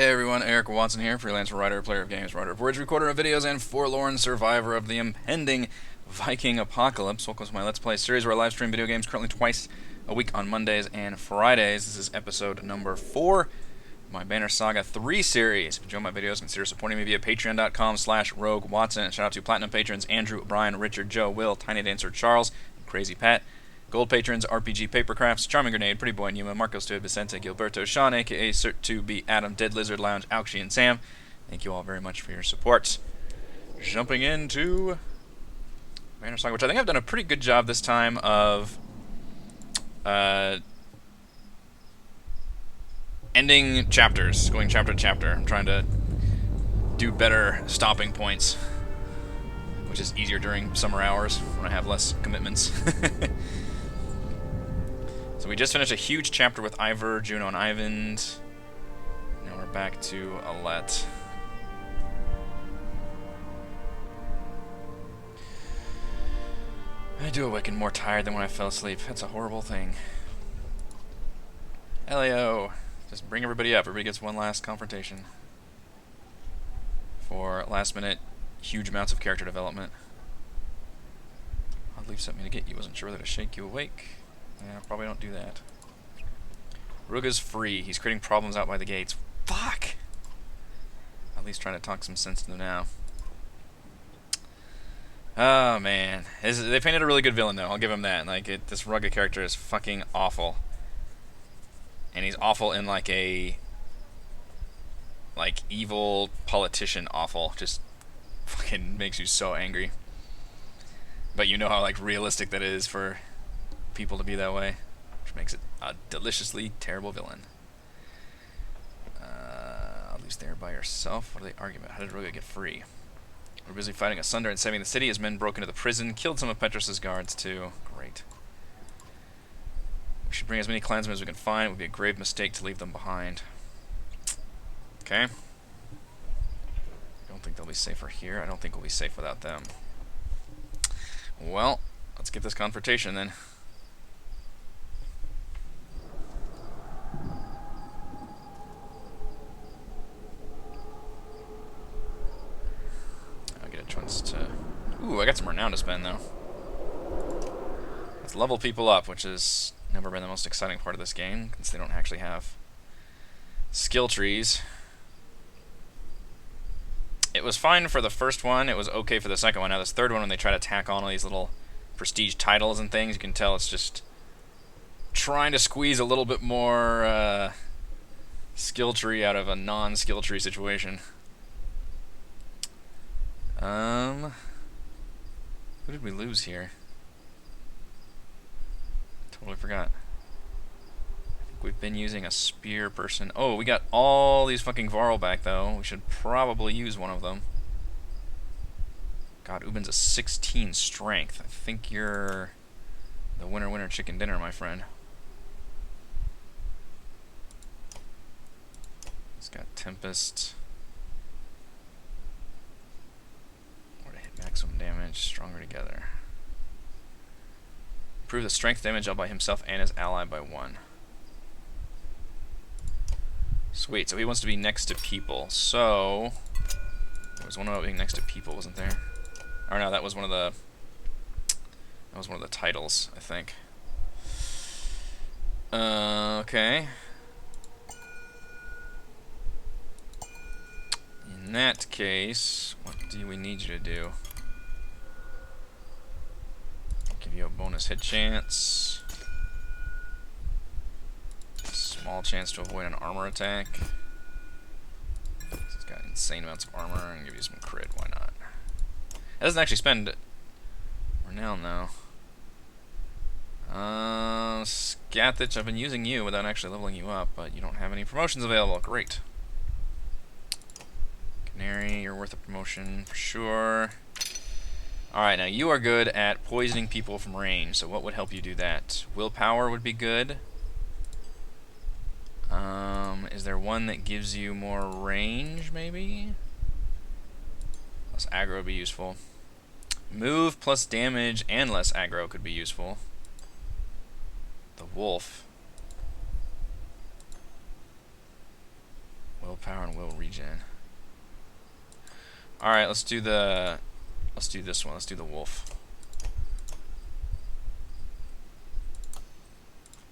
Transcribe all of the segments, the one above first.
Hey everyone, Eric Watson here, freelance writer, player of games, writer of words, recorder of videos, and forlorn survivor of the impending Viking apocalypse. Welcome to my Let's Play series where I live stream video games currently twice a week on Mondays and Fridays. This is episode number 4 of my Banner Saga 3 series. If you enjoy my videos, consider supporting me via patreon.com/roguewatson. Shout out to platinum patrons Andrew, Brian, Richard, Joe, Will, Tiny Dancer, Charles, and Crazy Pat. Gold patrons, RPG Papercrafts, Charming Grenade, Pretty Boy Numa, Marcos Stude, Vicente, Gilberto, Sean, aka Cert2B, Adam, Dead Lizard Lounge, Auxie, and Sam. Thank you all very much for your support. Jumping into Banner Saga, which I think I've done a pretty good job this time of ending chapters, going chapter to chapter. I'm trying to do better stopping points, which is easier during summer hours when I have less commitments. So we just finished a huge chapter with Ivor, Juno, and Ivand. Now we're back to Alette. I do awaken more tired than when I fell asleep. That's a horrible thing. Elio! Just bring everybody up. Everybody gets one last confrontation. For last minute, huge amounts of character development. Oddly sent me to get you. Wasn't sure whether to shake you awake. Yeah, probably don't do that. Ruga's free. He's creating problems out by the gates. Fuck! At least trying to talk some sense to them now. Oh, man. They painted a really good villain, though. I'll give him that. Like, this Ruga character is fucking awful. And he's awful in, like, a... like, evil politician awful. Just fucking makes you so angry. But you know how, like, realistic that is for people to be that way, which makes it a deliciously terrible villain. At least they're by yourself. What are they arguing about? How did Ruga get free? We're busy fighting asunder and saving the city. His men broke into the prison, killed some of Petrus's guards too. Great. We should bring as many clansmen as we can find. It would be a grave mistake to leave them behind. Okay. Don't think they'll be safer here. I don't think we'll be safe without them. Well, let's get this confrontation then. Ooh, I got some renown to spend, though. Let's level people up, which has never been the most exciting part of this game, since they don't actually have skill trees. It was fine for the first one, it was okay for the second one. Now this third one, when they try to tack on all these little prestige titles and things, you can tell it's just trying to squeeze a little bit more skill tree out of a non-skill tree situation. Who did we lose here? Totally forgot. I think we've been using a spear person. Oh, we got all these fucking Varl back, though. We should probably use one of them. God, Ubin's a 16 strength. I think you're the winner chicken dinner, my friend. He's got Tempest. Maximum damage, stronger together. Improve the strength damage up by himself and his ally by 1. Sweet, so he wants to be next to people. So there was one about being next to people, wasn't there? Or no, that was one of the titles, I think. Okay. In that case, what do we need you to do? Give you a bonus hit chance. Small chance to avoid an armor attack. He's got insane amounts of armor, and give you some crit, why not? It doesn't actually spend renown, though. Scathich, I've been using you without actually leveling you up, but you don't have any promotions available. Great. Canary, you're worth a promotion for sure. Alright, now you are good at poisoning people from range, so what would help you do that? Willpower would be good. Is there one that gives you more range, maybe? Less aggro would be useful. Move plus damage and less aggro could be useful. The wolf. willpower and will regen. Alright, let's do this one. Let's do the wolf.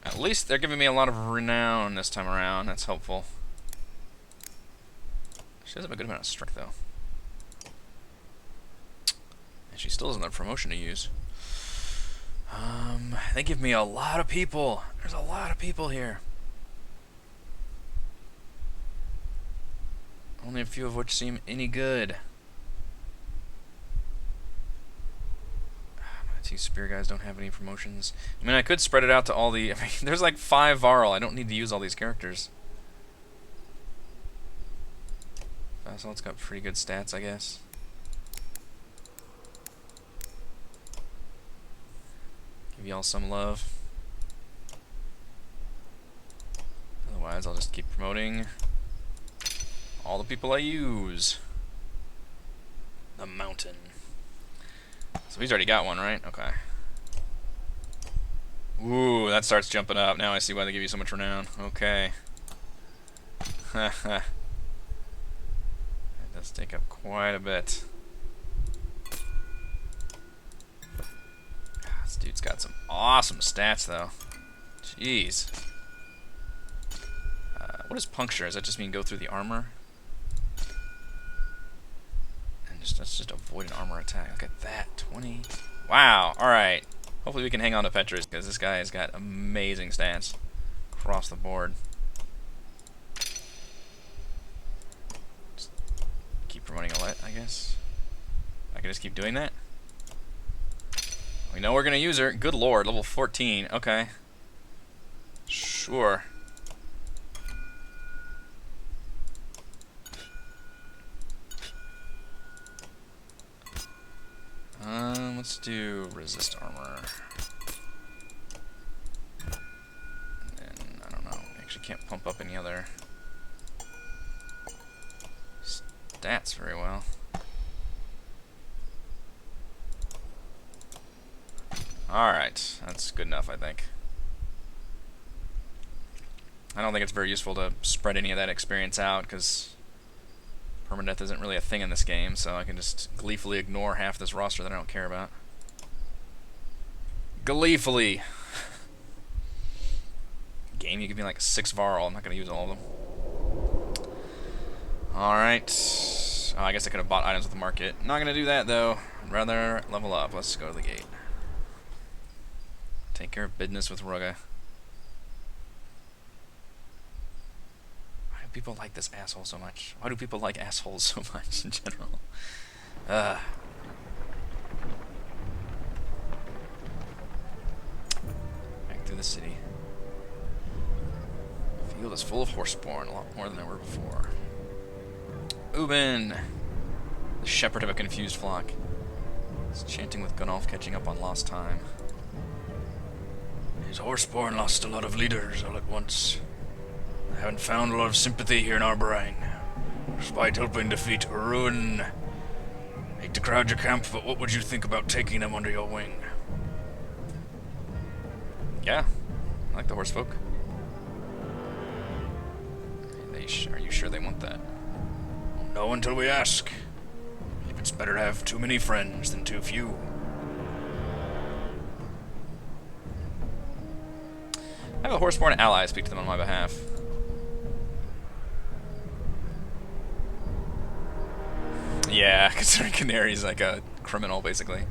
At least they're giving me a lot of renown this time around. That's helpful. She does have a good amount of strength, though. And she still doesn't have promotion to use. They give me a lot of people. There's a lot of people here. Only a few of which seem any good. These spear guys don't have any promotions. I mean, I could spread it out to all the... I mean, there's like 5 Varl. I don't need to use all these characters. So it's got pretty good stats, I guess. Give y'all some love. Otherwise, I'll just keep promoting all the people I use. The mountain. So he's already got one, right? Okay. Ooh, that starts jumping up. Now I see why they give you so much renown. Okay. That does take up quite a bit. This dude's got some awesome stats, though. Jeez. What is puncture? Does that just mean go through the armor? Let's just avoid an armor attack. Look at that, 20. Wow, alright. Hopefully we can hang on to Petrus, because this guy has got amazing stats across the board. Just keep promoting Alette, I guess. I can just keep doing that. We know we're going to use her. Good lord, level 14. Okay. Sure. Let's do resist armor. And then, I don't know, actually can't pump up any other stats very well. Alright, that's good enough, I think. I don't think it's very useful to spread any of that experience out, because permadeath isn't really a thing in this game, so I can just gleefully ignore half this roster that I don't care about. Gleefully! Game, you give me like 6 Varl, I'm not going to use all of them. Alright. Oh, I guess I could have bought items with the market. Not going to do that, though. I'd rather level up. Let's go to the gate. Take care of business with Rugga. Why do people like this asshole so much? Why do people like assholes so much in general? Back through the city. The field is full of horseborn, a lot more than there were before. Ubin! The shepherd of a confused flock. He's chanting with Gunolf, catching up on lost time. His horseborn lost a lot of leaders all at once. I haven't found a lot of sympathy here in Arborang, despite helping defeat Ruin. Hate to crowd your camp, but what would you think about taking them under your wing? Yeah, I like the horsefolk. Are you sure they want that? Won't know until we ask. If it's better to have too many friends than too few. I have a horseborn ally speak to them on my behalf. Yeah, considering Canary's like a criminal, basically.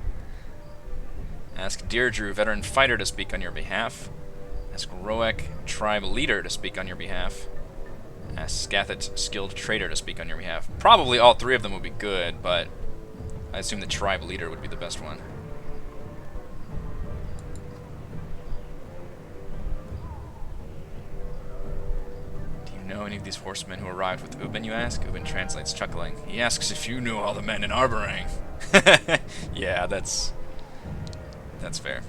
Ask Deirdre, veteran fighter, to speak on your behalf. Ask Roek, tribe leader, to speak on your behalf. Ask Skathet, skilled trader, to speak on your behalf. Probably all 3 of them would be good, but I assume the tribe leader would be the best one. Know any of these horsemen who arrived with Ubin, you ask? Ubin translates, chuckling. He asks if you knew all the men in Arborang. Yeah, that's fair.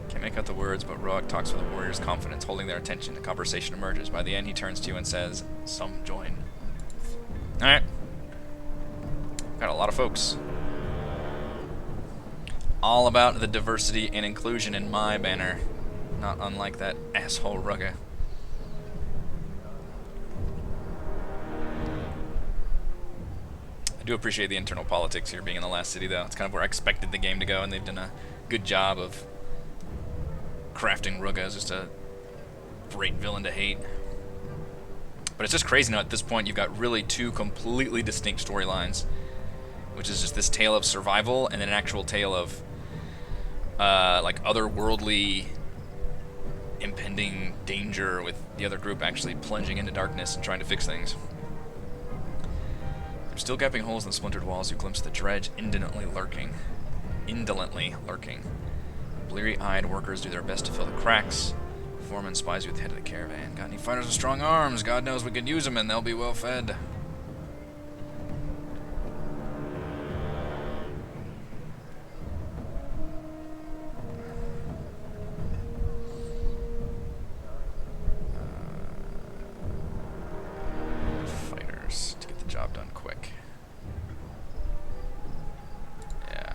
Can't make out the words, but Roek talks with the warrior's confidence, holding their attention. The conversation emerges. By the end, he turns to you and says, "Some join." Alright. Got a lot of folks. All about the diversity and inclusion in my banner. Not unlike that asshole Rugga. I do appreciate the internal politics here being in the last city, though. It's kind of where I expected the game to go, and they've done a good job of crafting Ruga as just a great villain to hate. But it's just crazy now at this point you've got really two completely distinct storylines, which is just this tale of survival and then an actual tale of like otherworldly impending danger with the other group actually plunging into darkness and trying to fix things. Still gaping holes in the splintered walls, you glimpse the dredge indolently lurking. Bleary-eyed workers do their best to fill the cracks. The foreman spies you at the head of the caravan. Got any fighters with strong arms? God knows we could use them and they'll be well fed. Fighters to get the job done quick. Yeah.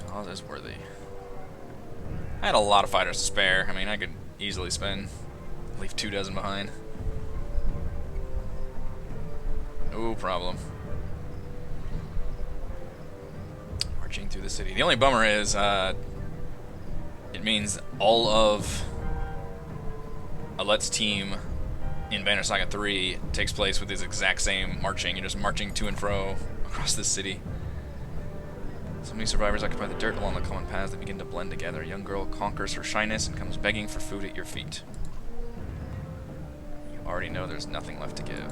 Cause is worthy. I had a lot of fighters to spare. I mean, I could easily leave 24 behind. No problem. Marching through the city. The only bummer is, it means all of Alet's team in Banner Saga 3 takes place with this exact same marching. You're just marching to and fro across this city. So many survivors occupy the dirt along the common paths that begin to blend together. A young girl conquers her shyness and comes begging for food at your feet. You already know there's nothing left to give.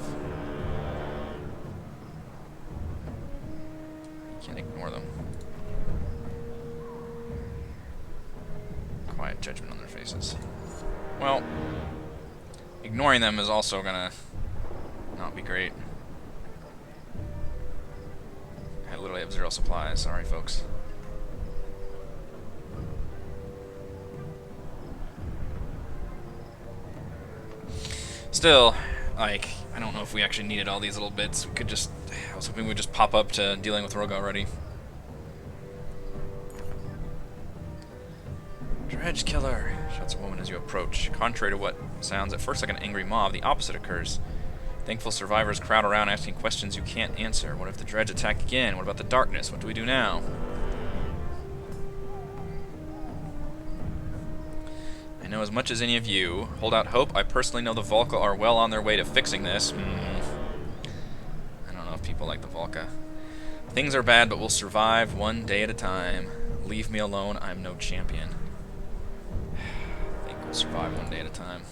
You can't ignore them. Quiet judgment on their faces. Well, ignoring them is also gonna not be great. I literally have 0 supplies. Sorry, folks. Still, like, I don't know if we actually needed all these little bits. We could just... I was hoping we'd just pop up to dealing with Rogue already. Dredge killer, shouts a woman as you approach. Contrary to what sounds at first like an angry mob, the opposite occurs. Thankful survivors crowd around asking questions you can't answer. What if the dredge attack again? What about the darkness? What do we do now? I know as much as any of you. Hold out hope. I personally know the Volca are well on their way to fixing this. I don't know if people like the Volca. Things are bad, but we'll survive one day at a time. Leave me alone. I'm no champion. I think we'll survive one day at a time.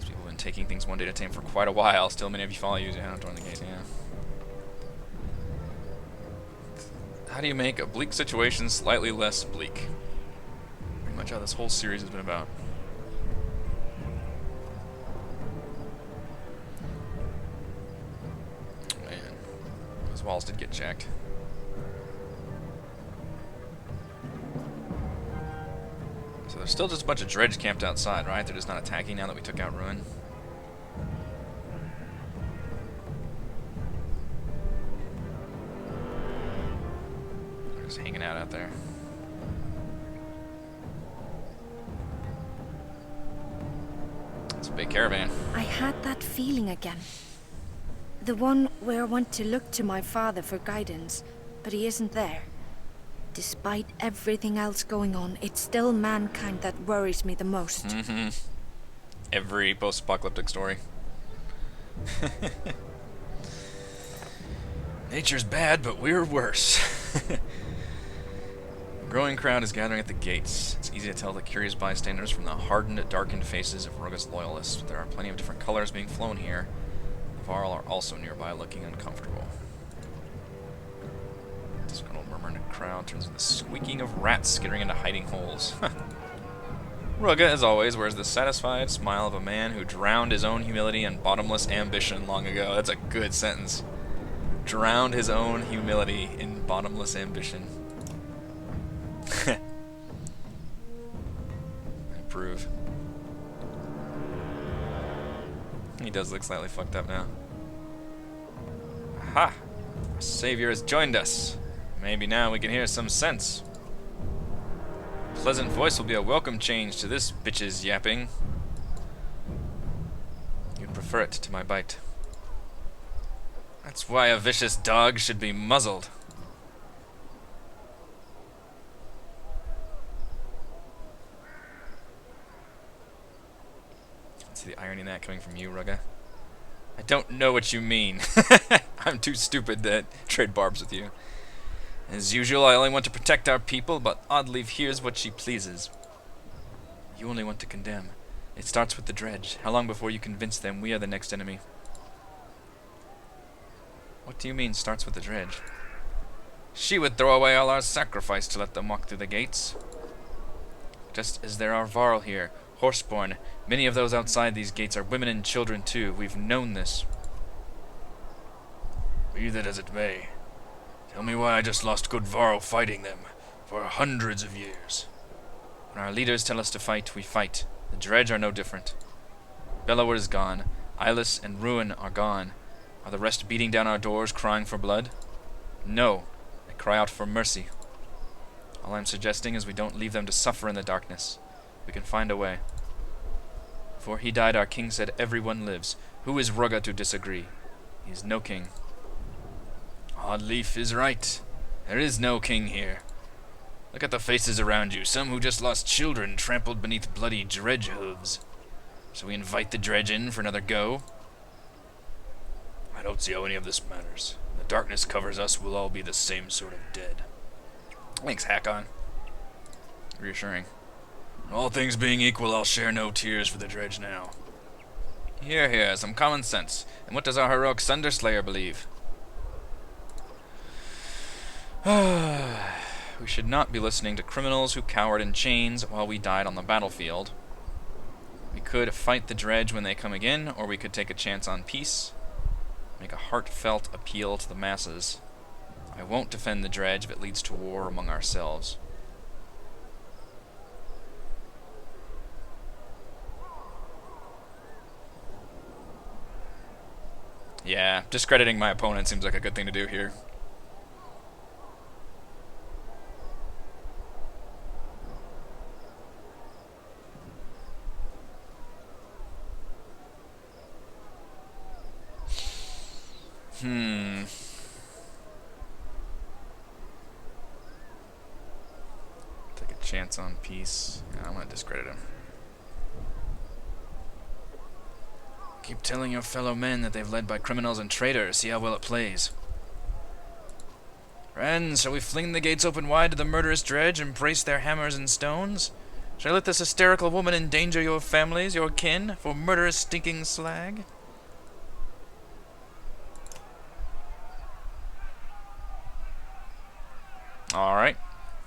People have been taking things one day at a time for quite a while. Still, many of you follow you. Yeah, don't join the gate. Yeah. How do you make a bleak situation slightly less bleak? Pretty much how this whole series has been about. Man, those walls did get jacked. So there's still just a bunch of dredge camped outside, right? They're just not attacking now that we took out Ruin. They're just hanging out there. It's a big caravan. I had that feeling again. The one where I want to look to my father for guidance, but he isn't there. Despite everything else going on, it's still mankind that worries me the most. Mm-hmm. Every post-apocalyptic story. Nature's bad, but we're worse. A growing crowd is gathering at the gates. It's easy to tell the curious bystanders from the hardened, darkened faces of Roga's loyalists. There are plenty of different colors being flown here. The Varl are also nearby, looking uncomfortable. Disgruntled murmur in the crowd turns into the squeaking of rats skittering into hiding holes. Ruga, as always, wears the satisfied smile of a man who drowned his own humility and bottomless ambition long ago. That's a good sentence. Drowned his own humility in bottomless ambition. I approve. He does look slightly fucked up now. Aha! Our savior has joined us. Maybe now we can hear some sense. Pleasant voice will be a welcome change to this bitch's yapping. You'd prefer it to my bite. That's why a vicious dog should be muzzled. See the irony in that coming from you, Rugga? I don't know what you mean. I'm too stupid to trade barbs with you. As usual, I only want to protect our people, but Oddleaf hears what she pleases. You only want to condemn. It starts with the dredge. How long before you convince them we are the next enemy? What do you mean, starts with the dredge? She would throw away all our sacrifice to let them walk through the gates. Just as there are Varl here, horseborn. Many of those outside these gates are women and children too. We've known this. Be that as it may, tell me why I just lost good Varl fighting them for hundreds of years. When our leaders tell us to fight, we fight. The dredge are no different. Bellower is gone. Eyeless and Ruin are gone. Are the rest beating down our doors, crying for blood? No. They cry out for mercy. All I'm suggesting is we don't leave them to suffer in the darkness. We can find a way. Before he died, our king said everyone lives. Who is Rugga to disagree? He is no king. Oddleaf is right. There is no king here. Look at the faces around you. Some who just lost children trampled beneath bloody dredge hooves. So we invite the dredge in for another go? I don't see how any of this matters. When the darkness covers us, we'll all be the same sort of dead. Thanks, Hakon. Reassuring. All things being equal, I'll share no tears for the dredge now. Here, here, some common sense. And what does our heroic Sunderslayer believe? We should not be listening to criminals who cowered in chains while we died on the battlefield. We could fight the dredge when they come again, or we could take a chance on peace. Make a heartfelt appeal to the masses. I won't defend the dredge if it leads to war among ourselves. Yeah, discrediting my opponent seems like a good thing to do here. Take a chance on peace. Yeah, I'm gonna discredit him. Keep telling your fellow men that they've led by criminals and traitors. See how well it plays. Friends, shall we fling the gates open wide to the murderous dredge and brace their hammers and stones? Shall I let this hysterical woman endanger your families, your kin, for murderous stinking slag? Alright.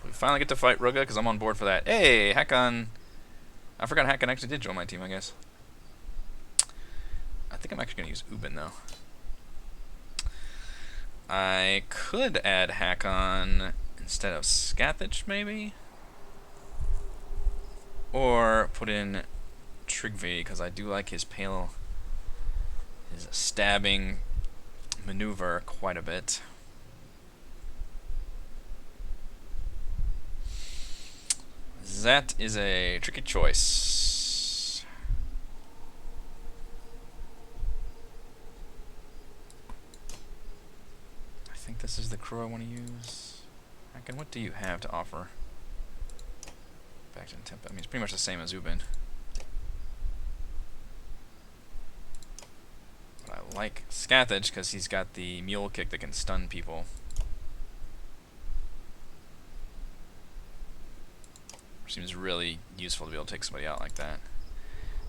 We finally get to fight Rugga, because I'm on board for that. Hey, Hakon. I forgot Hakon actually did join my team, I guess. I think I'm actually going to use Ubin, though. I could add Hakon instead of Scathach, maybe? Or put in Trygve, because I do like his stabbing maneuver quite a bit. That is a tricky choice. I think this is the crew I want to use. Hakon, what do you have to offer? Back to temp. I mean, it's pretty much the same as Ubin. But I like Scathach because he's got the mule kick that can stun people. Seems really useful to be able to take somebody out like that.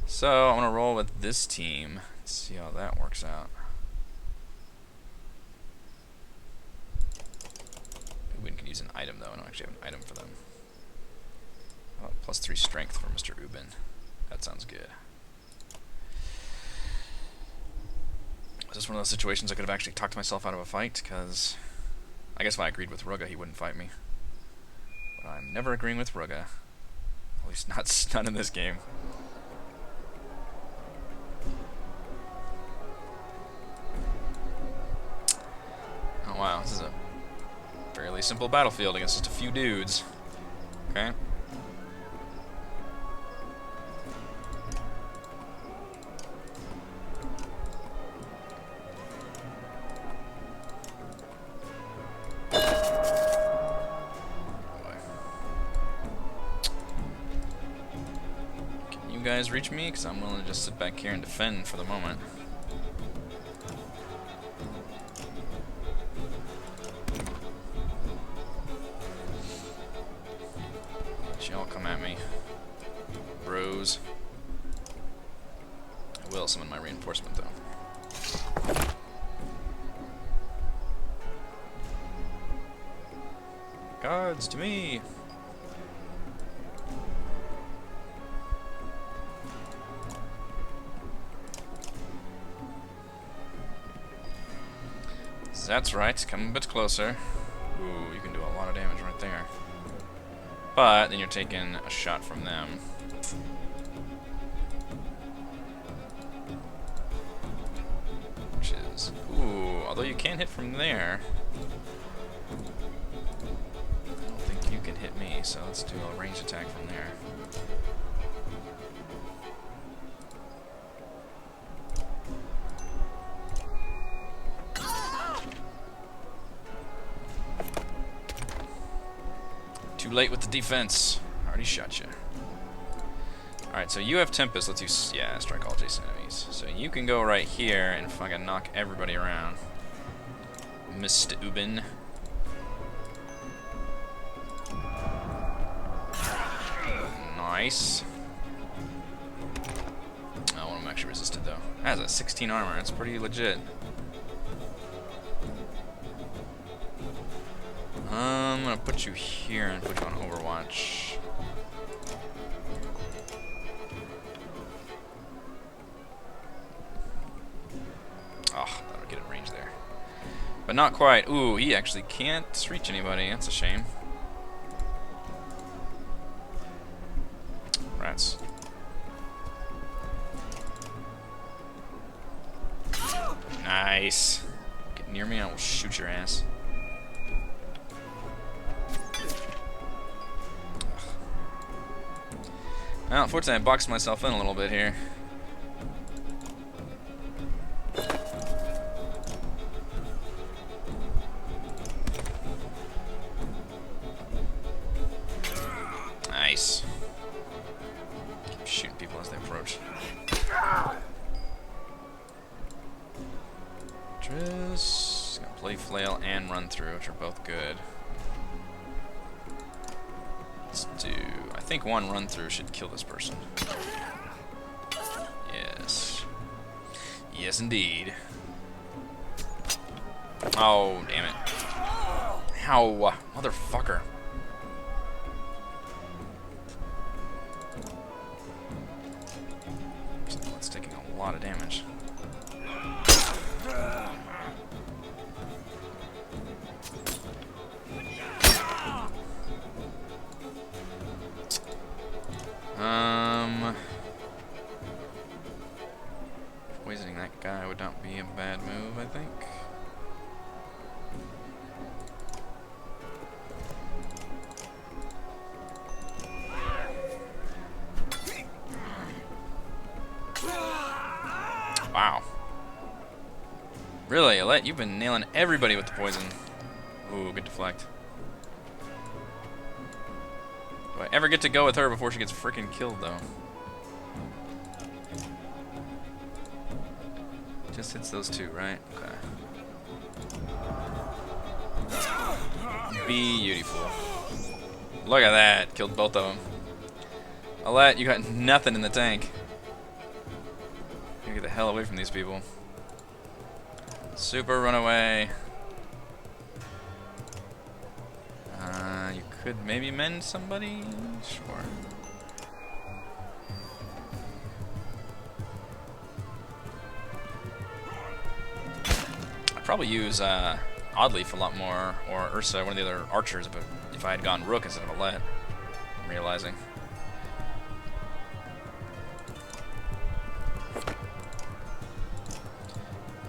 So I'm gonna roll with this team. Let's see how that works out. We can use an item though. I don't actually have an item for them. Oh, +3 strength for Mr. Ubin. That sounds good. Is this one of those situations I could have actually talked myself out of a fight? Because I guess if I agreed with Rugga, he wouldn't fight me. But I'm never agreeing with Rugga. At least not in this game. Oh wow, this is a fairly simple battlefield against just a few dudes. Okay. guys reach me, because I'm willing to just sit back here and defend for the moment. Y'all come at me, bros. I will summon my reinforcement, though. Guards, to me! That's right, come a bit closer. Ooh, you can do a lot of damage right there. But then you're taking a shot from them. Which is... Ooh, although you can hit from there. I don't think you can hit me, so let's do a ranged attack from there. Too late with the defense. Already shot you. Alright, so you have Tempest. Let's use... Yeah, strike all adjacent enemies. So you can go right here and fucking knock everybody around. Mr. Ubin. Nice. Oh, one of them actually resisted, though. That has a 16 armor. That's pretty legit. I'm gonna put you here and put you on Overwatch. Oh, that'll get in range there. But not quite. Ooh, he actually can't reach anybody. That's a shame. Rats. Nice. Get near me, I will shoot your ass. Well, unfortunately, I boxed myself in a little bit here. Nice. Keep shooting people as they approach. Just gonna play flail and run through, which are both good. Let's do... I think one run through should kill this person. Yes. Yes, indeed. Oh, damn it. Ow, motherfucker. It's taking a lot of damage. Poisoning that guy would not be a bad move, I think. Wow. Really, Alette, you've been nailing everybody with the poison. Ooh, good deflect. Do I ever get to go with her before she gets freaking killed, though? Just hits those two, right? Okay. Beautiful. Look at that. Killed both of them. Alette, you got nothing in the tank. Get the hell away from these people. Super runaway. You could maybe mend somebody? Sure. I'd probably use Oddleaf a lot more, or Ursa, one of the other archers, but if I had gone Rook instead of Alette, I'm realizing.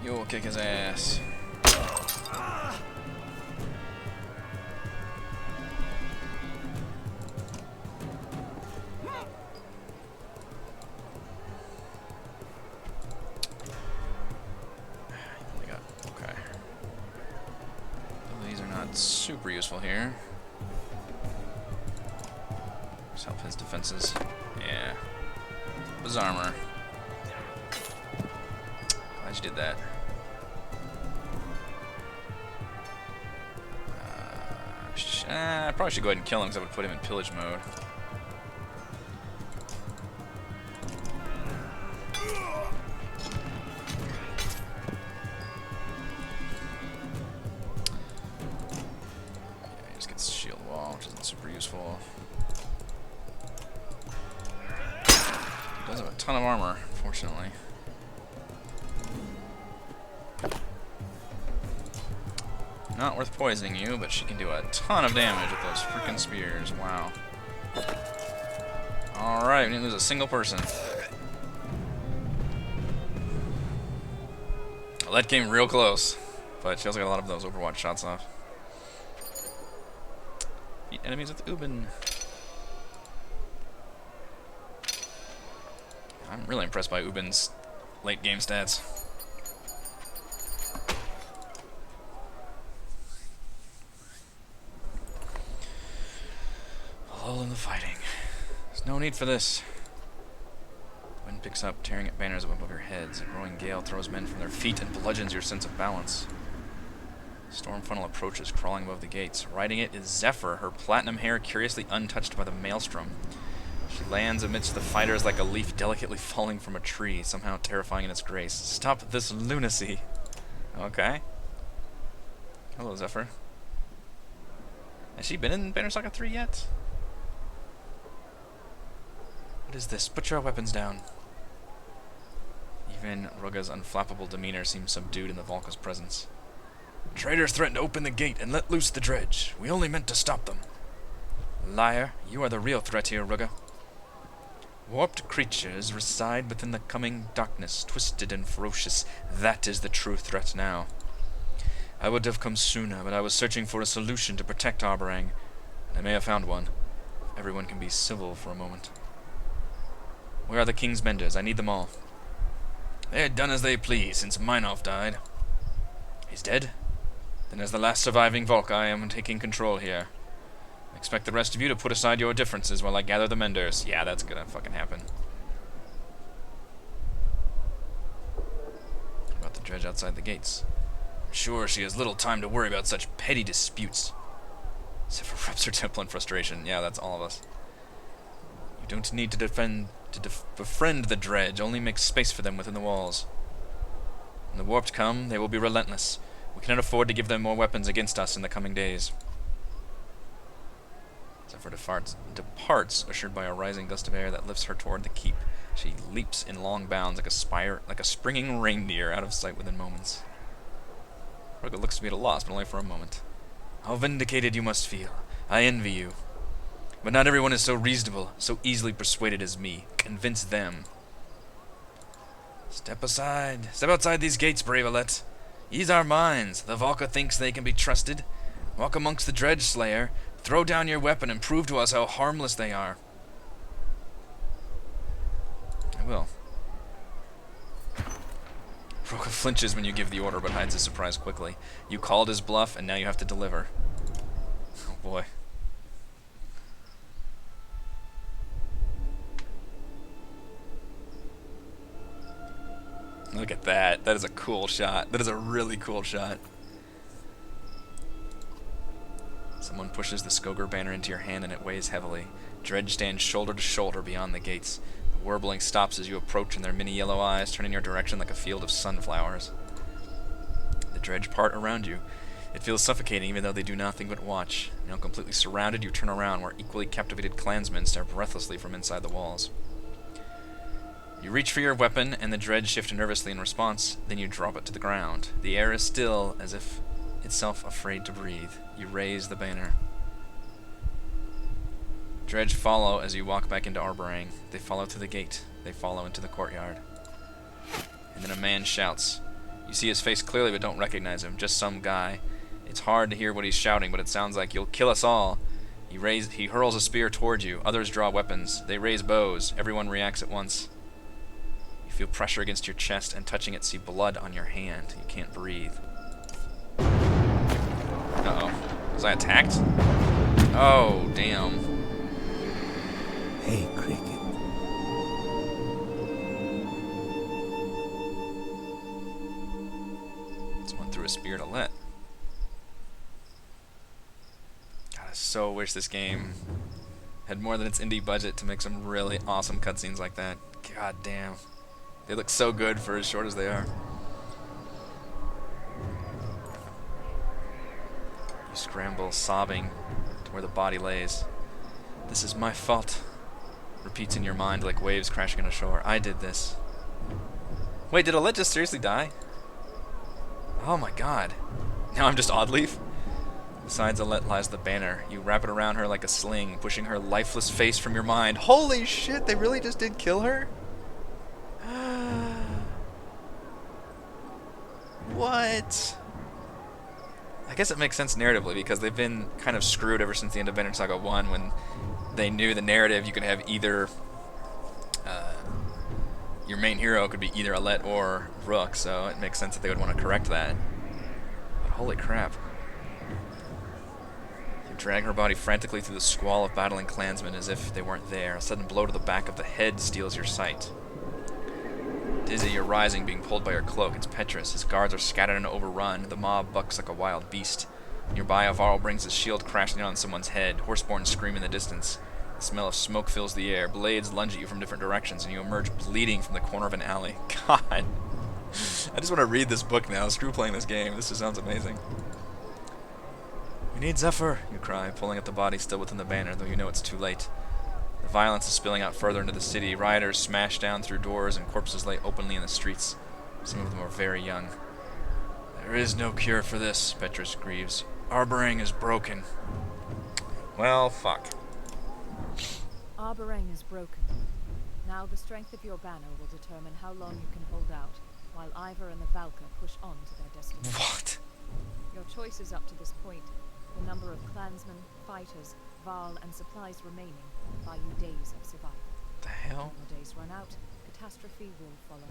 You'll kick his ass. Okay. Well, these are not super useful here. Just help his defenses. Yeah. his armor. Glad you did that. I probably should go ahead and kill him because I would put him in pillage mode. Yeah, he just gets shield wall, which isn't super useful. He does have a ton of armor, fortunately. Not worth poisoning you, but she can do a ton of damage with those freaking spears. Wow. Alright, we didn't lose a single person. Well, that came real close, but she also got a lot of those Overwatch shots off. Beat enemies with Ubin. I'm really impressed by Ubin's late game stats. Lull in the fighting. There's no need for this. Wind picks up, tearing at banners above your heads. A growing gale throws men from their feet and bludgeons your sense of balance. Storm funnel approaches, crawling above the gates. Riding it is Zephyr, her platinum hair curiously untouched by the maelstrom. She lands amidst the fighters like a leaf delicately falling from a tree, somehow terrifying in its grace. Stop this lunacy. Okay. Hello, Zephyr. Has she been in Banner Saga 3 yet? What is this? Put your weapons down. Even Ruga's unflappable demeanor seems subdued in the Volca's presence. Traitors threaten to open the gate and let loose the dredge. We only meant to stop them. Liar, you are the real threat here, Ruga. Warped creatures reside within the coming darkness, twisted and ferocious. That is the true threat now. I would have come sooner, but I was searching for a solution to protect Arborang, and I may have found one. Everyone can be civil for a moment. Where are the King's Menders? I need them all. They had done as they pleased since Meinhof died. He's dead? Then as the last surviving Volk, I am taking control here. I expect the rest of you to put aside your differences while I gather the Menders. Yeah, that's gonna fucking happen. What about the dredge outside the gates? I'm sure she has little time to worry about such petty disputes. Zephyr rubs her temple in frustration. Yeah, that's all of us. You don't need to befriend the dredge, only make space for them within the walls. When the warped come, they will be relentless. We cannot afford to give them more weapons against us in the coming days. Zephyr departs, ushered by a rising gust of air that lifts her toward the keep. She leaps in long bounds like a springing reindeer, out of sight within moments. Ruga looks to be at a loss, but only for a moment. How vindicated you must feel. I envy you. But not everyone is so reasonable, so easily persuaded as me. Convince them. Step aside. Step outside these gates, Bravelet. Ease our minds. The Valka thinks they can be trusted. Walk amongst the Dredge Slayer. Throw down your weapon and prove to us how harmless they are. I will. Roka flinches when you give the order, but hides his surprise quickly. You called his bluff, and now you have to deliver. Oh boy. Look at that. That is a cool shot. That is a really cool shot. Someone pushes the Skoger banner into your hand and it weighs heavily. Dredge stands shoulder to shoulder beyond the gates. The warbling stops as you approach, and their mini yellow eyes turn in your direction like a field of sunflowers. The dredge part around you. It feels suffocating even though they do nothing but watch. Now completely surrounded, you turn around where equally captivated clansmen stare breathlessly from inside the walls. You reach for your weapon, and the dredge shift nervously in response, then you drop it to the ground. The air is still, as if itself afraid to breathe. You raise the banner. Dredge follow as you walk back into Arborang. They follow through the gate. They follow into the courtyard. And then a man shouts. You see his face clearly but don't recognize him. Just some guy. It's hard to hear what he's shouting, but it sounds like, "You'll kill us all." He hurls a spear towards you. Others draw weapons. They raise bows. Everyone reacts at once. You feel pressure against your chest, and touching it, see blood on your hand. You can't breathe. Uh-oh. Was I attacked? Oh, damn. Hey, Cricket. speared Alette. God, I so wish this game had more than its indie budget to make some really awesome cutscenes like that. God damn. They look so good for as short as they are. You scramble, sobbing, to where the body lays. This is my fault. Repeats in your mind like waves crashing on shore. I did this. Wait, did Alette just seriously die? Oh my god. Now I'm just Oddleaf? Besides Alette lies the banner. You wrap it around her like a sling, pushing her lifeless face from your mind. Holy shit, they really just did kill her? What? I guess it makes sense narratively because they've been kind of screwed ever since the end of Banner Saga 1 when they knew the narrative you could have either your main hero could be either Alette or Rook, so it makes sense that they would want to correct that. But holy crap. You drag her body frantically through the squall of battling clansmen as if they weren't there. A sudden blow to the back of the head steals your sight. Dizzy, you're rising, being pulled by her cloak. It's Petrus. His guards are scattered and overrun. The mob bucks like a wild beast. Nearby, a Varl brings his shield crashing down on someone's head. Horseborn scream in the distance. The smell of smoke fills the air. Blades lunge at you from different directions, and you emerge bleeding from the corner of an alley. God. I just want to read this book now. Screw playing this game. This just sounds amazing. We need Zephyr, you cry, pulling at the body still within the banner, though you know it's too late. The violence is spilling out further into the city. Rioters smash down through doors, and corpses lay openly in the streets. Some of them are very young. There is no cure for this, Petrus grieves. Arborang is broken. Well, fuck. Arborang is broken. Now the strength of your banner will determine how long you can hold out, while Ivor and the Valka push on to their destiny. What? Your choices up to this point, the number of clansmen, fighters, Varl, and supplies remaining, buy you days of survival. The hell? When your days run out, catastrophe will follow.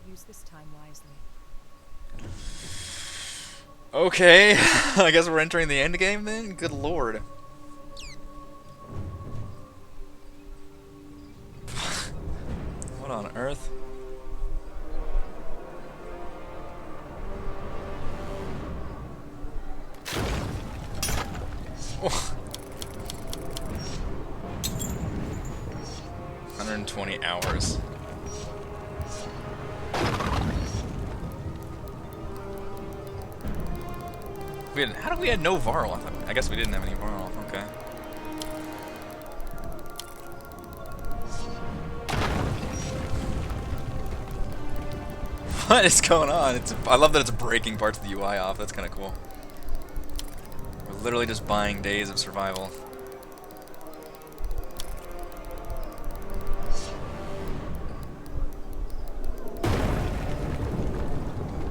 Use this time wisely. Okay, I guess we're entering the end game then? Good lord. What on earth? Oh. 120 hours. How did we had no Varl? I guess we didn't have any Varl. Okay. What is going on? I love that it's breaking parts of the UI off. That's kind of cool. We're literally just buying days of survival.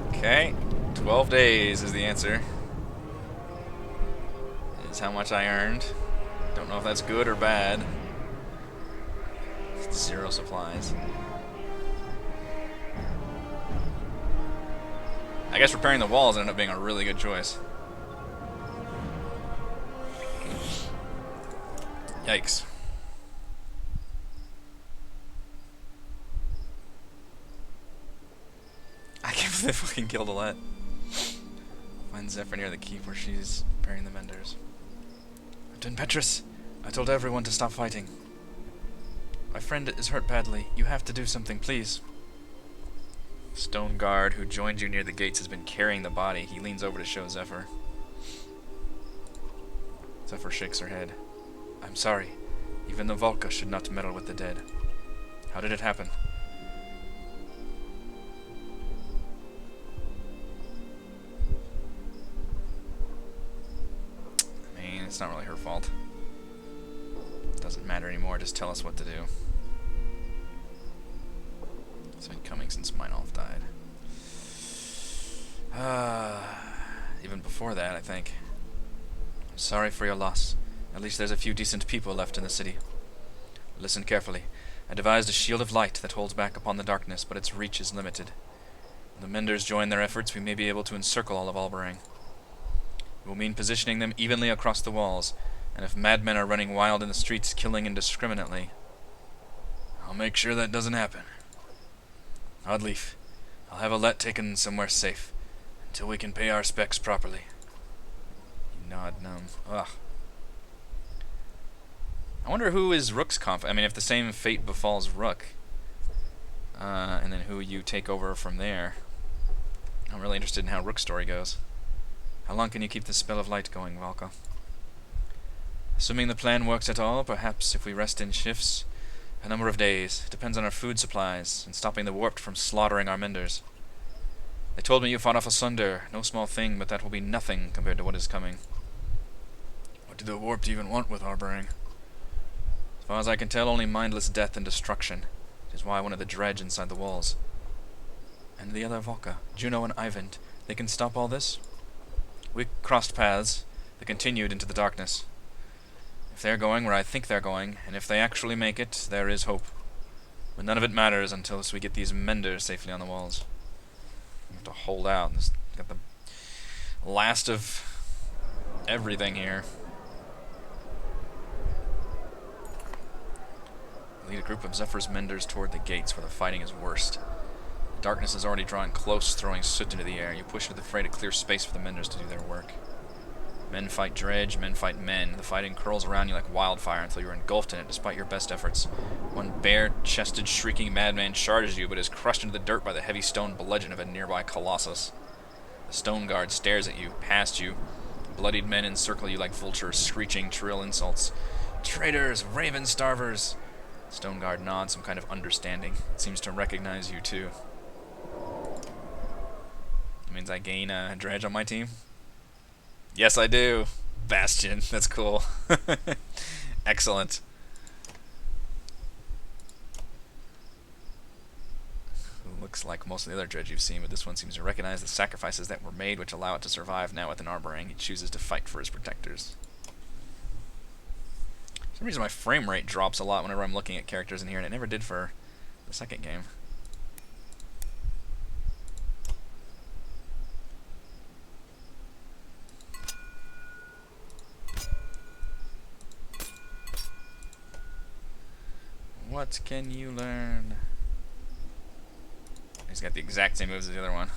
Okay, 12 days is the answer. Is how much I earned. Don't know if that's good or bad. 0 supplies. I guess repairing the walls ended up being a really good choice. Yikes. I can't believe they fucking killed Alette. Find Zephyr near the keep where she's burying the menders. Captain Petrus, I told everyone to stop fighting. My friend is hurt badly. You have to do something, please. Stone guard who joined you near the gates has been carrying the body. He leans over to show Zephyr. Zephyr shakes her head. I'm sorry. Even the Valka should not meddle with the dead. How did it happen? I mean, it's not really her fault. It doesn't matter anymore. Just tell us what to do. It's been coming since Meinolf died. Even before that, I think. I'm sorry for your loss. At least there's a few decent people left in the city. Listen carefully. I devised a shield of light that holds back upon the darkness, but its reach is limited. When the Menders join their efforts, we may be able to encircle all of Arborang. It will mean positioning them evenly across the walls, and if madmen are running wild in the streets, killing indiscriminately, I'll make sure that doesn't happen. Oddleaf, I'll have Alette taken somewhere safe. Until we can pay our specs properly. You nod numb. Ugh. I wonder who is Rook's I mean, if the same fate befalls Rook, and then who you take over from there. I'm really interested in how Rook's story goes. How long can you keep this spell of light going, Valka? Assuming the plan works at all, perhaps if we rest in shifts, a number of days. It depends on our food supplies, and stopping the warped from slaughtering our menders. They told me you fought off Asunder. No small thing, but that will be nothing compared to what is coming. What do the warped even want with harboring? As far as I can tell, only mindless death and destruction. Which is why I wanted the dredge inside the walls. And the other Valka, Juno and Ivand, they can stop all this? We crossed paths. They continued into the darkness. If they're going where I think they're going, and if they actually make it, there is hope. But none of it matters until we get these menders safely on the walls. We have to hold out. This got the last of everything here. Lead a group of Zephyr's menders toward the gates where the fighting is worst. The darkness is already drawing close, throwing soot into the air. You push into the fray to clear space for the menders to do their work. Men fight dredge, men fight men. The fighting curls around you like wildfire until you're engulfed in it despite your best efforts. One bare-chested, shrieking madman charges you but is crushed into the dirt by the heavy stone bludgeon of a nearby colossus. The stone guard stares at you, past you. Bloodied men encircle you like vultures, screeching shrill insults. Traitors! Raven starvers! Stone guard nods, some kind of understanding. It seems to recognize you too. That means I gain a dredge on my team? Yes, I do. Bastion. That's cool. Excellent. Looks like most of the other dredge you've seen, but this one seems to recognize the sacrifices that were made which allow it to survive now with an armoring. He chooses to fight for his protectors. For some reason my frame rate drops a lot whenever I'm looking at characters in here, and it never did for the second game. What can you learn? He's got the exact same moves as the other one.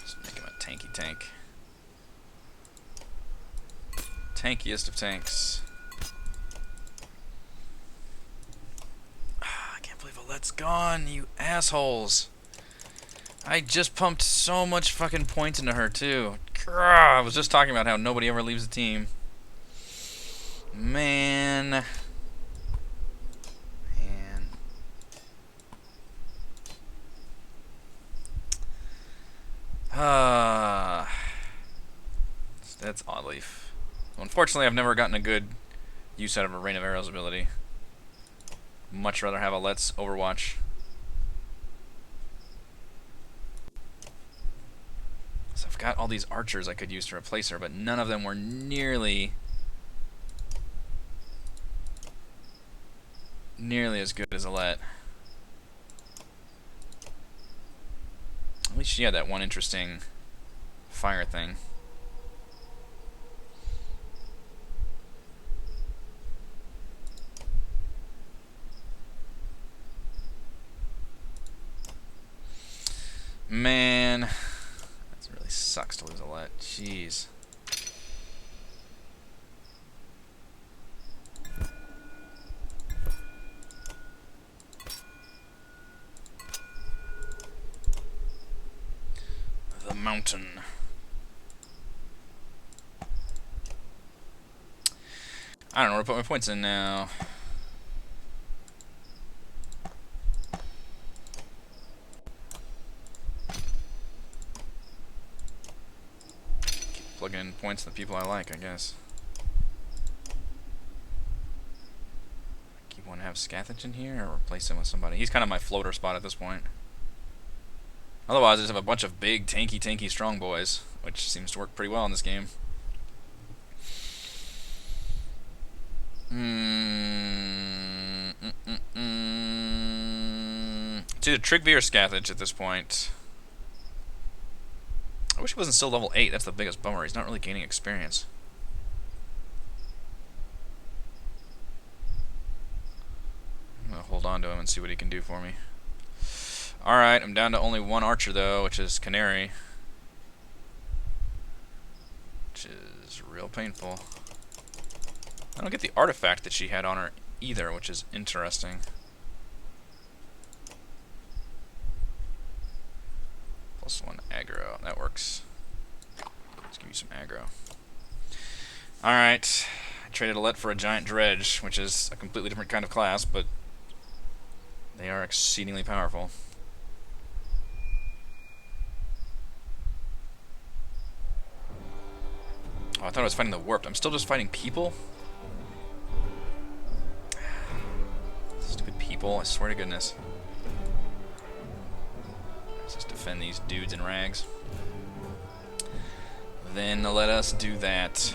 Just make him a tanky tank. Tankiest of tanks. I can't believe Alette's gone, you assholes. I just pumped so much fucking points into her, too. I was just talking about how nobody ever leaves the team. Man. That's Oddleaf. Well, unfortunately, I've never gotten a good use out of a Rain of Arrows ability. Much rather have Alette's Overwatch. So I've got all these archers I could use to replace her, but none of them were nearly as good as Alette. At least she had that one interesting fire thing. Man, that really sucks to lose Alette. Jeez. The mountain. I don't know where to put my points in now. Plug in points to the people I like, I guess. Keep one to have Scathach in here, or replace him with somebody. He's kind of my floater spot at this point. Otherwise, I just have a bunch of big, tanky strong boys, which seems to work pretty well in this game. It's either Trigby or Scathach at this point. I wish he wasn't still level 8. That's the biggest bummer. He's not really gaining experience. I'm gonna hold on to him and see what he can do for me. Alright, I'm down to only one archer though, which is Canary. Which is real painful. I don't get the artifact that she had on her either, which is interesting. +1 aggro. That works. Let's give you some aggro. Alright. I traded a let for a giant dredge, which is a completely different kind of class, but they are exceedingly powerful. Oh, I thought I was fighting the warped. I'm still just fighting people? Stupid people, I swear to goodness. Let's just defend these dudes in rags. Then let us do that.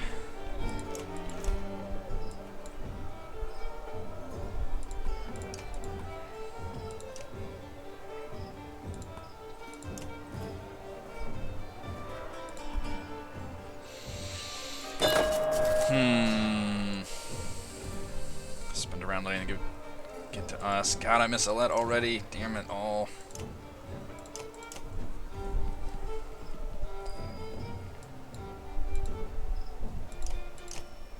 Spend around lane and get to us. God, I miss a let already. Damn it all.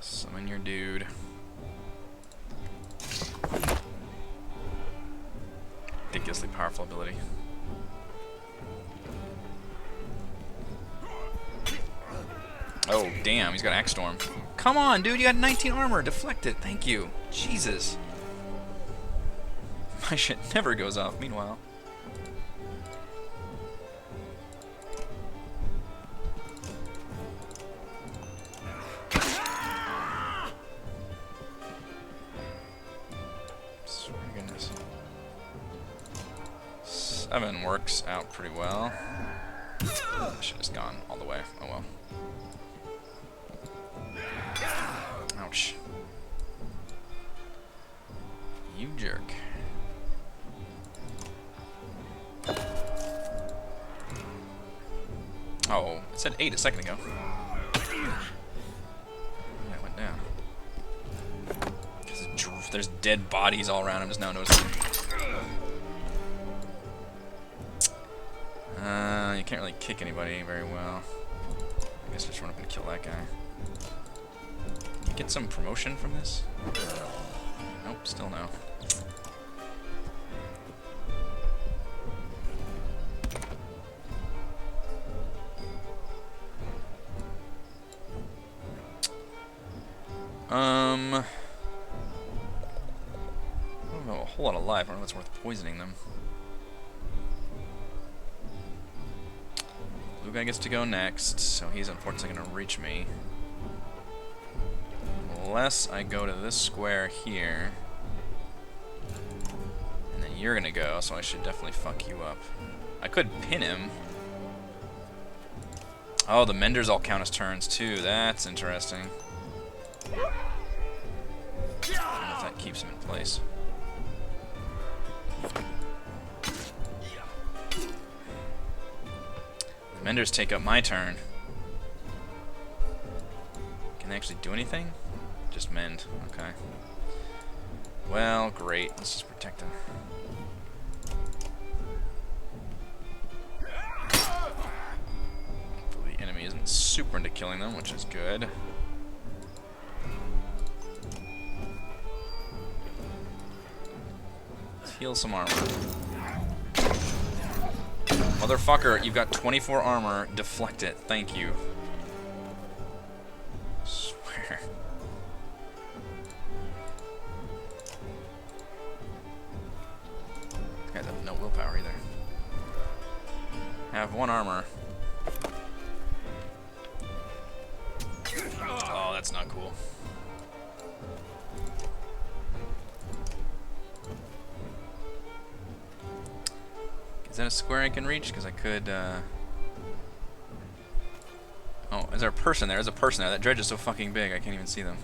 Summon your dude. Ridiculously powerful ability. Oh, damn, he's got Axe Storm. Come on, dude, you got 19 armor. Deflect it. Thank you. Jesus. My shit never goes off, meanwhile. Swear to goodness. 7 works out pretty well. I should have just gone all the way. Oh well. Ouch. You jerk. Oh, it said 8 a second ago. That went down. There's dead bodies all around. I'm just now noticing. You can't really kick anybody very well. I guess just run up and kill that guy. You get some promotion from this? Nope, still no. I don't know a whole lot of life. I don't know if it's worth poisoning them. Blue guy gets to go next, so he's unfortunately going to reach me. Unless I go to this square here. And then you're going to go, so I should definitely fuck you up. I could pin him. Oh, the menders all count as turns too. That's interesting. I don't know if that keeps him in place. The menders take up my turn. Can they actually do anything? Just mend. Okay. Well, great. Let's just protect him. Hopefully the enemy isn't super into killing them, which is good. Let's heal some armor. Motherfucker, you've got 24 armor. Deflect it. Thank you. I swear. These guys have no willpower either. Have 1 armor. Oh, that's not cool. Is that a square I can reach? Because I could, Oh, is there a person there? There's a person there. That dredge is so fucking big, I can't even see them.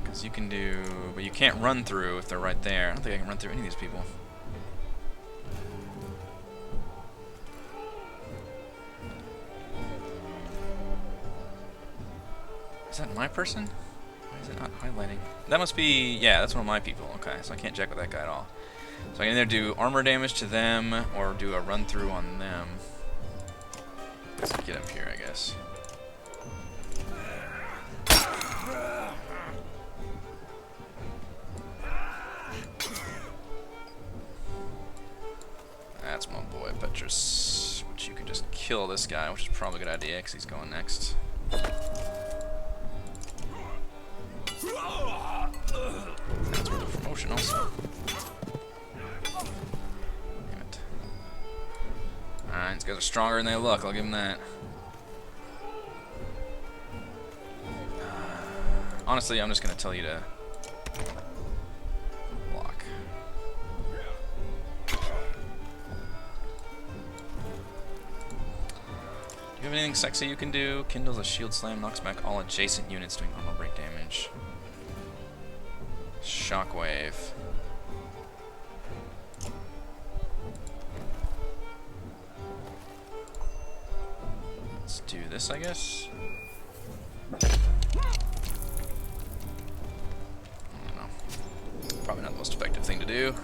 Because you can do... But you can't run through if they're right there. I don't think I can run through any of these people. my person? Why is it not highlighting? That must be, yeah, that's one of my people. Okay, so I can't jack with that guy at all. So I can either do armor damage to them or do a run through on them. Let's get up here, I guess. That's my boy, Petrus. Which you can just kill this guy, which is probably a good idea because he's going next. That's worth a promotion also. Damn it. Alright, these guys are stronger than they look, I'll give them that. Honestly, I'm just going to tell you to block. Do you have anything sexy you can do? Kindles a shield slam, knocks back all adjacent units doing armor break damage. Shockwave. Let's do this, I guess. I don't know. Probably not the most effective thing to do.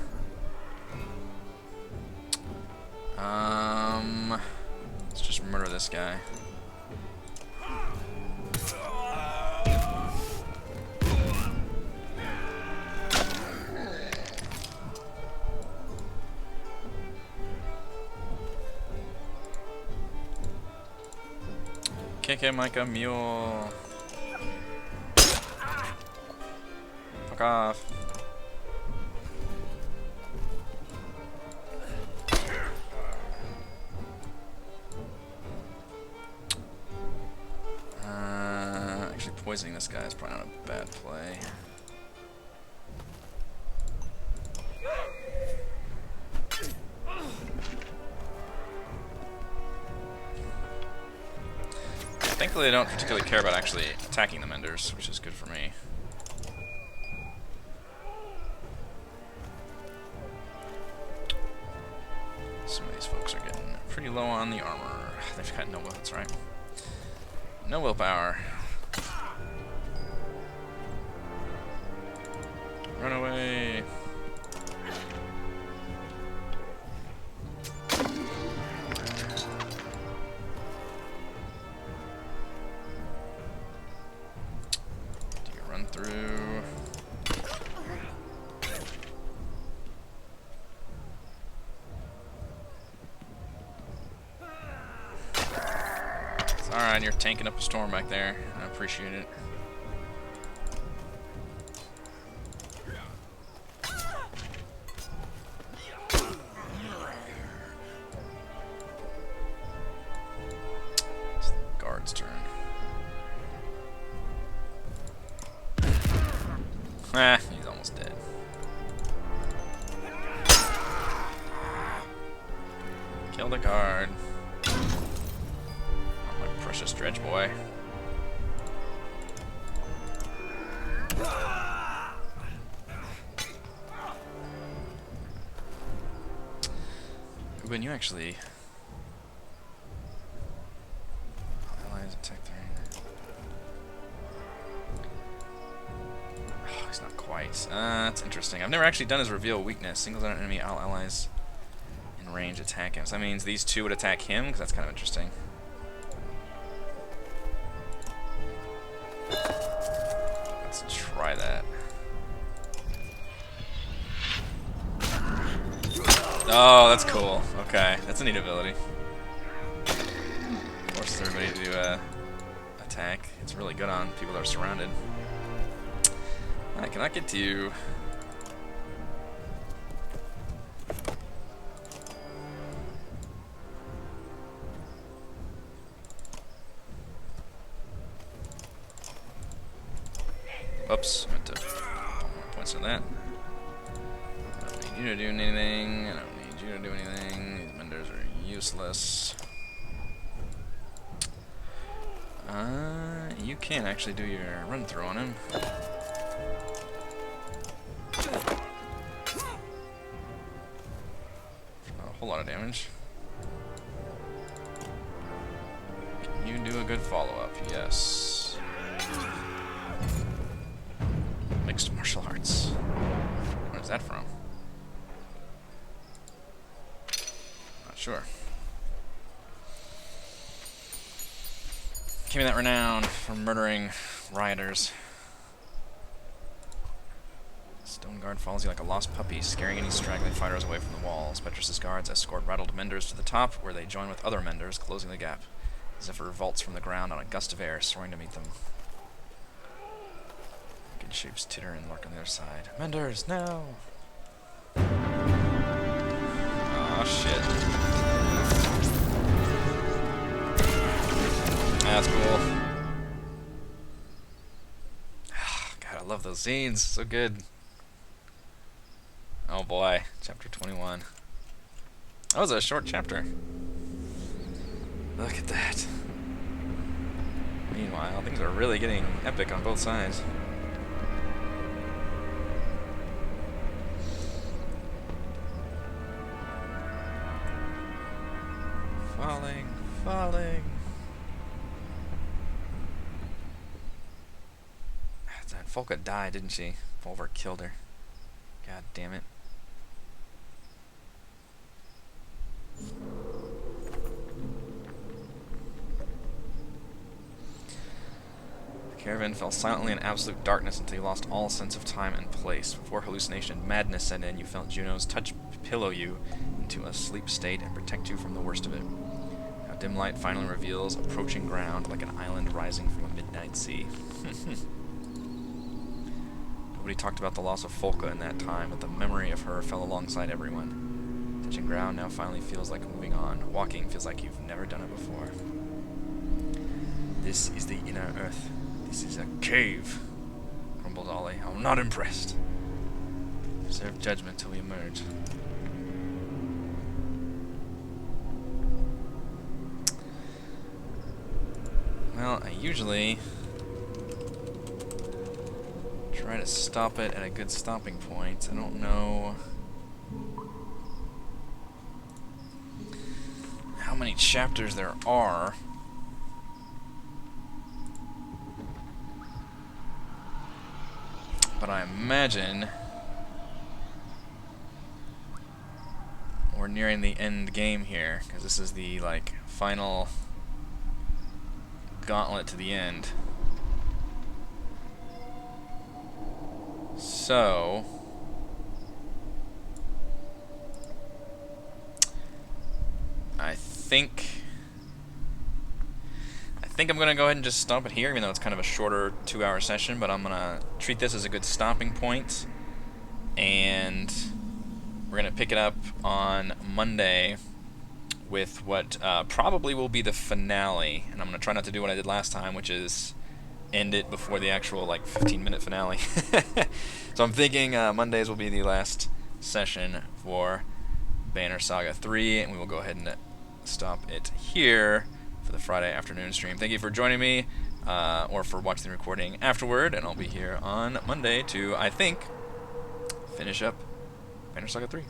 Let's just murder this guy. Kick him like a mule. Fuck off. Actually poisoning this guy is probably not a bad play. Thankfully, they don't particularly care about actually attacking the Menders, which is good for me. Some of these folks are getting pretty low on the armor. They've got no will, that's right. No willpower. Run away. Through. It's alright, you're tanking up a storm back there. I appreciate it. It's the guard's turn. Ah, he's almost dead. Kill the guard. Oh, my precious dredge boy. When you actually allies attack the he's not quite. That's interesting. I've never actually done his reveal weakness. Singles out an enemy, all allies in range attack him. So that means these two would attack him, because that's kind of interesting. Let's try that. Oh, that's cool. Okay, that's a neat ability. Forces everybody to do attack. It's really good on people that are surrounded. I cannot get to you. Oops, I meant to put more points on that. I don't need you to do anything. I don't need you to do anything. These Menders are useless. You can actually do your run through on him. A whole lot of damage. Can you do a good follow-up? Yes. mixed martial arts. Where's that from? Not sure. Give me that renown for murdering rioters. Stone guard follows you like a lost puppy, scaring any straggling fighters away from the walls. Petrus's guards escort rattled menders to the top, where they join with other menders, closing the gap. Zephyr revolts from the ground on a gust of air, soaring to meet them. Good shapes titter and lurk on the other side. Menders, no! Oh shit. That's cool. God, I love those scenes. So good. Oh boy, chapter 21. That was a short chapter. Look at that. Meanwhile, things are really getting epic on both sides. Falling, falling. That Folka died, didn't she? Volver killed her. God damn it. The caravan fell silently in absolute darkness until you lost all sense of time and place. Before hallucination and madness set in, you felt Juno's touch pillow you into a sleep state and protect you from the worst of it. Now dim light finally reveals approaching ground like an island rising from a midnight sea. Nobody talked about the loss of Folka in that time, but the memory of her fell alongside everyone. Touching ground now finally feels like moving on. Walking feels like you've never done it before. This is the inner earth. This is a cave, grumbled Ollie. I'm not impressed. Reserve judgment till we emerge. Well, I usually try to stop it at a good stopping point. I don't know how many chapters there are. But I imagine we're nearing the end game here, because this is the, like, final gauntlet to the end. So I think I'm going to go ahead and just stop it here, even though it's kind of a shorter 2-hour session, but I'm going to treat this as a good stopping point, and we're going to pick it up on Monday with what probably will be the finale, and I'm going to try not to do what I did last time, which is end it before the actual, like, 15-minute finale. So I'm thinking Mondays will be the last session for Banner Saga 3, and we will go ahead and stop it here for the Friday afternoon stream. Thank you for joining me, or for watching the recording afterward, and I'll be here on Monday to, I think, finish up Banner Saga 3.